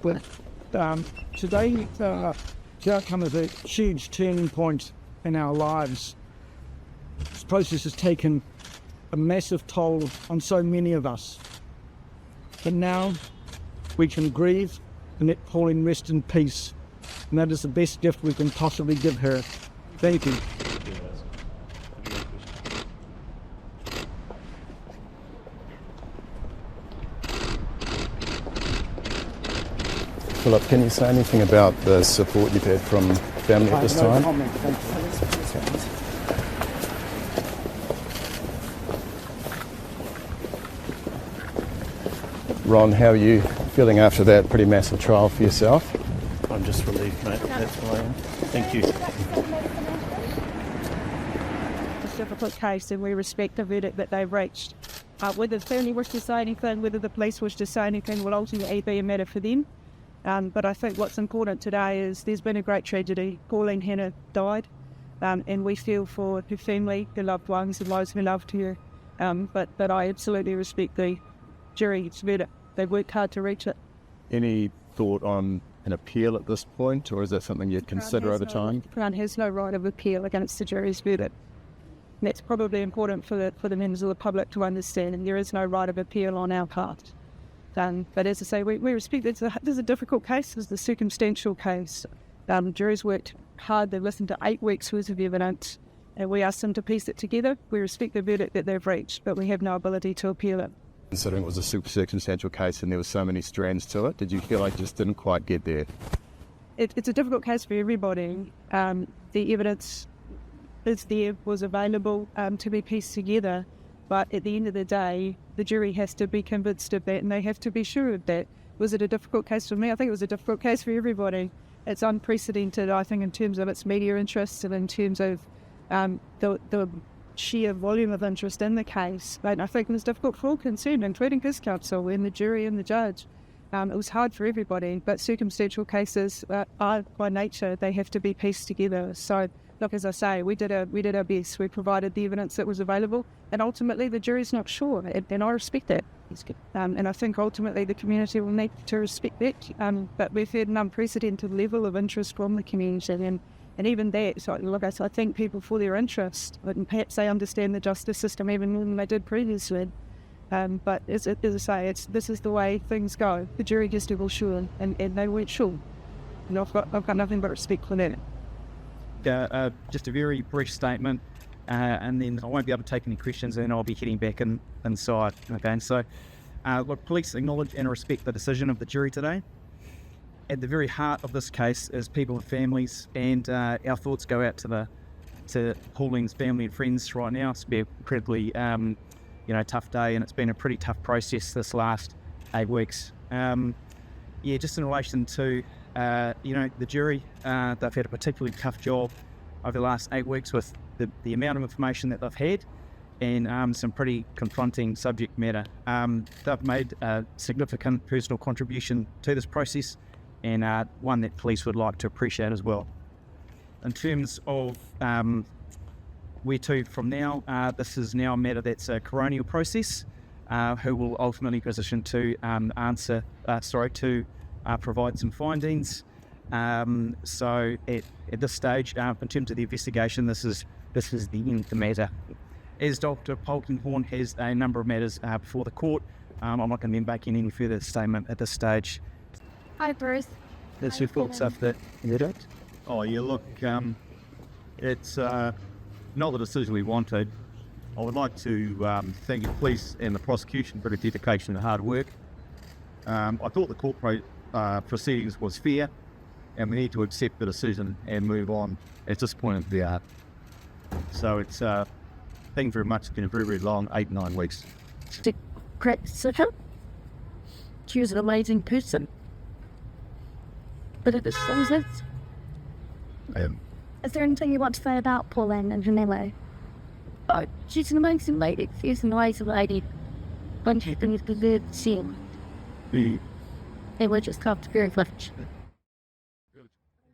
But today, the outcome is a huge turning point in our lives. This process has taken a massive toll on so many of us. But now we can grieve and let Pauline rest in peace. And that is the best gift we can possibly give her. Thank you. Philip, can you say anything about the support you've had from family at this time? Comment. Thank you. Ron, how are you feeling after that pretty massive trial for yourself? I'm just relieved, mate. That's why I am. Thank you. It's a difficult case and we respect the verdict that they've reached. Whether the family wish to say anything, whether the police wish to say anything will ultimately be a matter for them. But I think what's important today is there's been a great tragedy. Pauline Hannah died, and we feel for her family, her loved ones, and those who loved her. But I absolutely respect the jury's verdict. They've worked hard to reach it. Any thought on an appeal at this point, or is that something you'd consider over time? Crown has no right of appeal against the jury's verdict. And that's probably important for the members of the public to understand, and there is no right of appeal on our part. But as I say, we respect that this is a difficult case. This is a circumstantial case. Jury's worked hard. They've listened to 8 weeks' worth of evidence, and we asked them to piece it together. We respect the verdict that they've reached, but we have no ability to appeal it. Considering it was a super circumstantial case and there were so many strands to it, did you feel like you just didn't quite get there? It's a difficult case for everybody. The evidence was available to be pieced together. But at the end of the day, the jury has to be convinced of that and they have to be sure of that. Was it a difficult case for me? I think it was a difficult case for everybody. It's unprecedented, I think, in terms of its media interest and in terms of the sheer volume of interest in the case. But I think it was difficult for all concerned, including his counsel and the jury and the judge. It was hard for everybody, but circumstantial cases are, by nature, they have to be pieced together. So, look, as I say, we did our best. We provided the evidence that was available, and ultimately the jury's not sure, and I respect that. And I think ultimately the community will need to respect that. But we've had an unprecedented level of interest from the community, and even that. So, look, I thank people for their interest, and perhaps they understand the justice system even more than they did previously. But as I say, this is the way things go. The jury has to be sure, and they weren't sure. And I've got nothing but respect for that. Just a very brief statement, and then I won't be able to take any questions, and I'll be heading back inside. Okay, so look, police acknowledge and respect the decision of the jury today. At the very heart of this case is people and families, and our thoughts go out to Pauline's family and friends right now. It's been an incredibly tough day, and it's been a pretty tough process this last 8 weeks. Just in relation to the jury, they've had a particularly tough job over the last 8 weeks with the amount of information that they've had and some pretty confronting subject matter. They've made a significant personal contribution to this process, and one that police would like to appreciate as well. In terms of where to from now, this is now a matter that's a coronial process, who will ultimately position to provide some findings. So at this stage, in terms of the investigation, this is the end of the matter. As Dr. Polkinghorne has a number of matters before the court, I'm not going to be making any further statement at this stage. Hi, Bruce. That's your thoughts after that? Oh, yeah, look, it's not the decision we wanted. I would like to thank the police and the prosecution for the dedication and hard work. I thought the court proceedings was fair, and we need to accept the decision and move on at this point of the art. So it's thank you very much. It's been a very, very long 8-9 weeks. The correct decision. She was an amazing person. But it is so is it. Is there anything you want to say about Pauline and Janelle? Oh, she's an amazing lady. She's an amazing lady. When she finished the good scene. They were just very much.